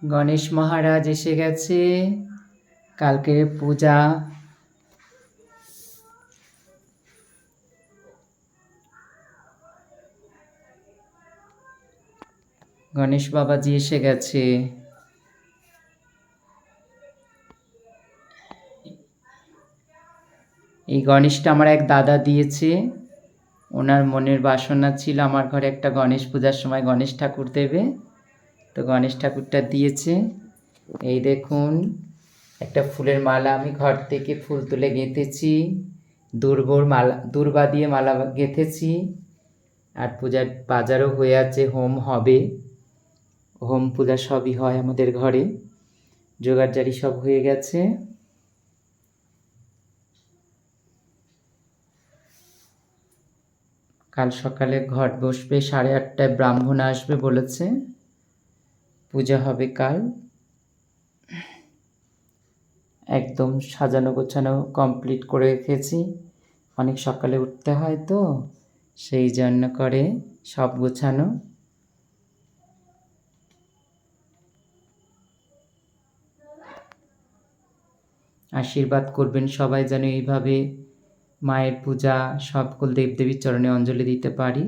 গণেশ মহারাজ এসে গেছে। কালকের পূজা। গণেশ বাবাজি এসে গেছে। এই গণেশটা আমার এক দাদা দিয়েছে। ওনার মনের বাসনা ছিল আমার ঘরে একটা গণেশ পূজার সময় গণেশ ঠাকুর দেবে, তো গণেশ ঠাকুরটা দিয়েছে। এই দেখুন, একটা ফুলের মালা আমি ঘর থেকে ফুল তুলে গেঁথেছি, দূর্বা দিয়ে মালা গেঁথেছি। আর পূজার বাজারও হয়ে আছে, হোম হবে, হোম পূজা সবই হয় আমাদের ঘরে। জোগাড়জারি সব হয়ে গেছে। কাল সকালে ঘট বসবে, 8:30টায় ব্রাহ্মণ আসবে বলেছে, পূজা হবে কাল। একদম সাজানো গোছানো কমপ্লিট করে রেখেছি। অনেক সকালে উঠতে হয় তো, সেই জন্য করে সব গোছানো। আশীর্বাদ করবেন সবাই যেন এইভাবে মায়ের পূজা, সব কুল দেবদেবীর চরণে অঞ্জলি দিতে পারি।